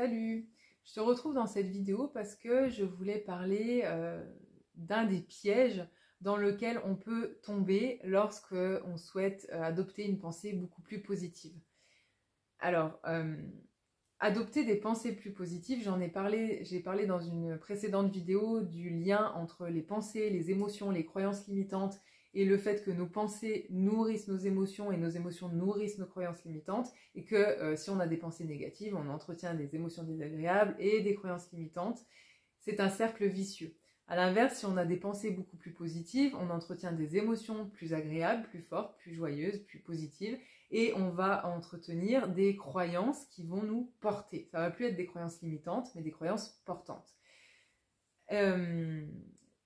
Salut! Je te retrouve dans cette vidéo parce que je voulais parler d'un des pièges dans lequel on peut tomber lorsque on souhaite adopter une pensée beaucoup plus positive. Alors, adopter des pensées plus positives, j'ai parlé dans une précédente vidéo du lien entre les pensées, les émotions, les croyances limitantes et le fait que nos pensées nourrissent nos émotions et nos émotions nourrissent nos croyances limitantes et que si on a des pensées négatives, on entretient des émotions désagréables et des croyances limitantes. C'est un cercle vicieux. À l'inverse, si on a des pensées beaucoup plus positives, on entretient des émotions plus agréables, plus fortes, plus joyeuses, plus positives et on va entretenir des croyances qui vont nous porter. Ça ne va plus être des croyances limitantes, mais des croyances portantes.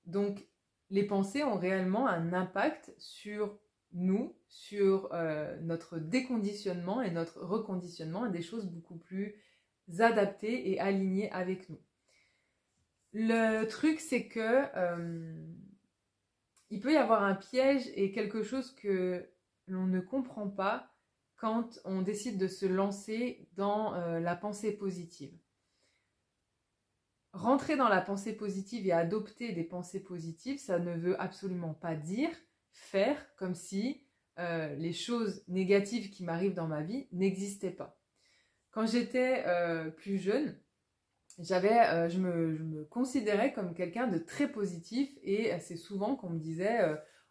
Donc, les pensées ont réellement un impact sur nous, sur notre déconditionnement et notre reconditionnement à des choses beaucoup plus adaptées et alignées avec nous. Le truc, c'est que il peut y avoir un piège et quelque chose que l'on ne comprend pas quand on décide de se lancer dans la pensée positive. Rentrer dans la pensée positive et adopter des pensées positives, ça ne veut absolument pas dire faire comme si les choses négatives qui m'arrivent dans ma vie n'existaient pas. Quand j'étais plus jeune, je me considérais comme quelqu'un de très positif et assez souvent qu'on me disait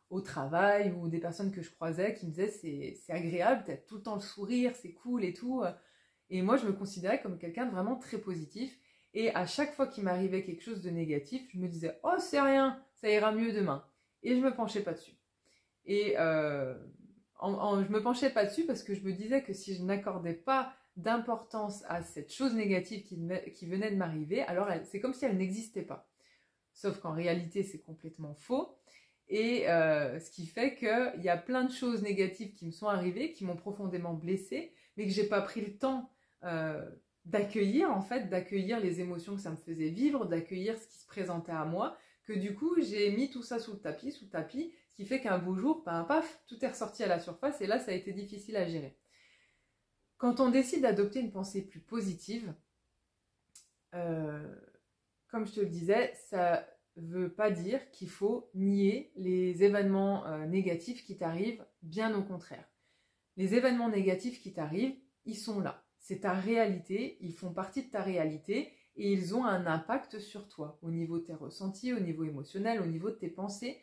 au travail ou des personnes que je croisais qui me disaient c'est agréable, t'as tout le temps le sourire, c'est cool et tout. Et moi, je me considérais comme quelqu'un de vraiment très positif. Et à chaque fois qu'il m'arrivait quelque chose de négatif, je me disais « Oh, c'est rien, ça ira mieux demain ». Et je me penchais pas dessus. Et je me penchais pas dessus parce que je me disais que si je n'accordais pas d'importance à cette chose négative qui venait de m'arriver, alors c'est comme si elle n'existait pas. Sauf qu'en réalité, c'est complètement faux. Et ce qui fait qu'il y a plein de choses négatives qui me sont arrivées, qui m'ont profondément blessée, mais que j'ai pas pris le temps d'accueillir, en fait, d'accueillir les émotions que ça me faisait vivre, d'accueillir ce qui se présentait à moi, que du coup, j'ai mis tout ça sous le tapis, ce qui fait qu'un beau jour, paf, tout est ressorti à la surface, et là, ça a été difficile à gérer. Quand on décide d'adopter une pensée plus positive, comme je te le disais, ça veut pas dire qu'il faut nier les événements négatifs qui t'arrivent, bien au contraire. Les événements négatifs qui t'arrivent, ils sont là. C'est ta réalité, ils font partie de ta réalité et ils ont un impact sur toi, au niveau de tes ressentis, au niveau émotionnel, au niveau de tes pensées.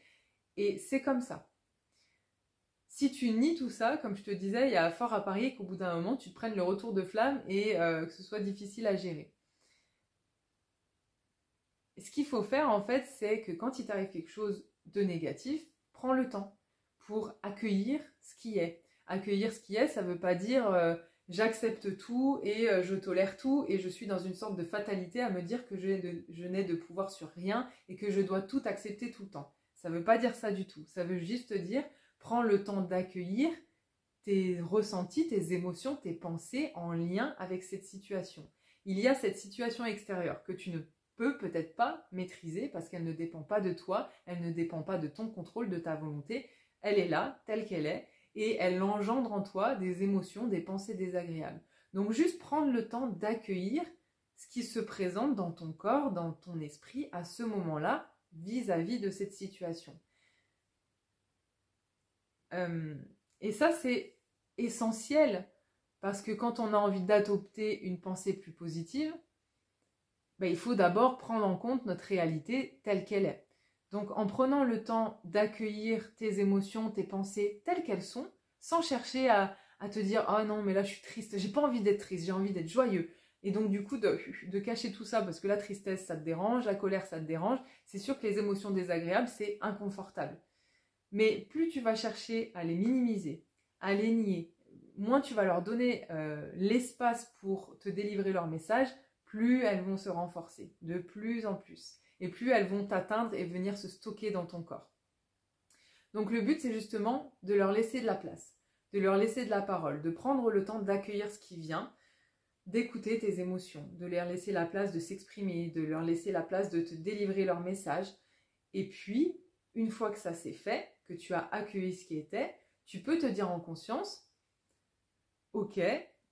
Et c'est comme ça. Si tu nies tout ça, comme je te disais, il y a fort à parier qu'au bout d'un moment, tu te prennes le retour de flamme et que ce soit difficile à gérer. Et ce qu'il faut faire, en fait, c'est que quand il t'arrive quelque chose de négatif, prends le temps pour accueillir ce qui est. Accueillir ce qui est, ça ne veut pas dire j'accepte tout et je tolère tout et je suis dans une sorte de fatalité à me dire que je n'ai de pouvoir sur rien et que je dois tout accepter tout le temps. Ça ne veut pas dire ça du tout. Ça veut juste dire prends le temps d'accueillir tes ressentis, tes émotions, tes pensées en lien avec cette situation. Il y a cette situation extérieure que tu ne peux peut-être pas maîtriser parce qu'elle ne dépend pas de toi, elle ne dépend pas de ton contrôle, de ta volonté. Elle est là, telle qu'elle est, et elle engendre en toi des émotions, des pensées désagréables. Donc juste prendre le temps d'accueillir ce qui se présente dans ton corps, dans ton esprit à ce moment-là, vis-à-vis de cette situation. Et ça, c'est essentiel parce que quand on a envie d'adopter une pensée plus positive, il faut d'abord prendre en compte notre réalité telle qu'elle est. Donc en prenant le temps d'accueillir tes émotions, tes pensées telles qu'elles sont, sans chercher à te dire « Ah non, mais là je suis triste, j'ai pas envie d'être triste, j'ai envie d'être joyeux ». Et donc du coup de cacher tout ça parce que la tristesse ça te dérange, la colère ça te dérange, c'est sûr que les émotions désagréables c'est inconfortable. Mais plus tu vas chercher à les minimiser, à les nier, moins tu vas leur donner l'espace pour te délivrer leur message, plus elles vont se renforcer, de plus en plus. Et plus elles vont t'atteindre et venir se stocker dans ton corps. Donc le but, c'est justement de leur laisser de la place, de leur laisser de la parole, de prendre le temps d'accueillir ce qui vient, d'écouter tes émotions, de leur laisser la place de s'exprimer, de leur laisser la place de te délivrer leur message. Et puis, une fois que ça s'est fait, que tu as accueilli ce qui était, tu peux te dire en conscience « Ok,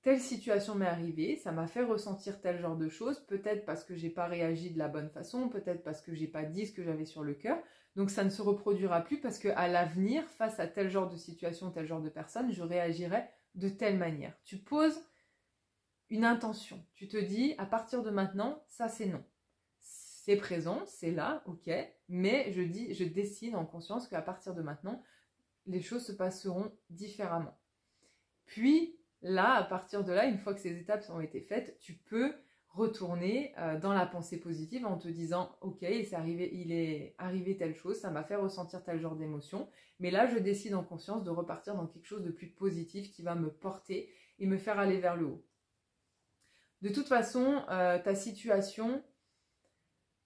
telle situation m'est arrivée, ça m'a fait ressentir tel genre de choses, peut-être parce que j'ai pas réagi de la bonne façon, peut-être parce que j'ai pas dit ce que j'avais sur le cœur, donc ça ne se reproduira plus parce qu'à l'avenir, face à tel genre de situation, tel genre de personne, je réagirai de telle manière. Tu poses une intention, tu te dis, à partir de maintenant, ça c'est non. C'est présent, c'est là, ok, mais je décide en conscience qu'à partir de maintenant, les choses se passeront différemment. Puis, là, à partir de là, une fois que ces étapes ont été faites, tu peux retourner dans la pensée positive en te disant « Ok, il est arrivé telle chose, ça m'a fait ressentir tel genre d'émotion, mais là, je décide en conscience de repartir dans quelque chose de plus positif qui va me porter et me faire aller vers le haut. » De toute façon, ta situation,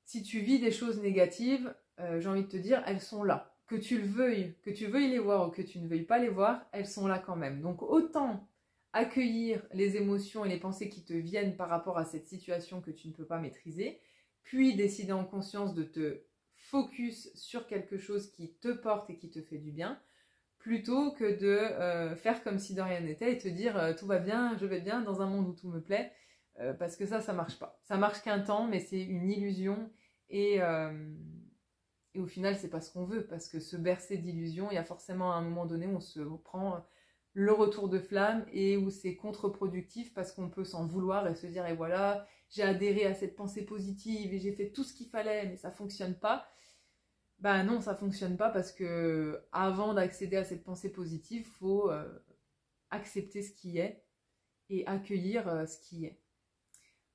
si tu vis des choses négatives, j'ai envie de te dire, elles sont là. Que tu veuilles les voir ou que tu ne veuilles pas les voir, elles sont là quand même. Donc autant accueillir les émotions et les pensées qui te viennent par rapport à cette situation que tu ne peux pas maîtriser, puis décider en conscience de te focus sur quelque chose qui te porte et qui te fait du bien, plutôt que de faire comme si de rien n'était et te dire tout va bien, je vais bien dans un monde où tout me plaît, parce que ça marche pas. Ça marche qu'un temps, mais c'est une illusion et au final, c'est pas ce qu'on veut, parce que se bercer d'illusions, il y a forcément un moment donné où on se prend le retour de flamme et où c'est contre-productif parce qu'on peut s'en vouloir et se dire, et voilà, j'ai adhéré à cette pensée positive et j'ai fait tout ce qu'il fallait, mais ça fonctionne pas. Ben non, ça fonctionne pas parce que avant d'accéder à cette pensée positive, il faut accepter ce qui est et accueillir ce qui est.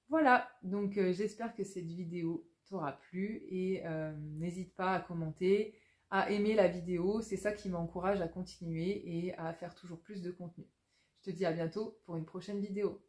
Voilà, donc j'espère que cette vidéo t'aura plu et n'hésite pas à commenter, à aimer la vidéo, c'est ça qui m'encourage à continuer et à faire toujours plus de contenu. Je te dis à bientôt pour une prochaine vidéo.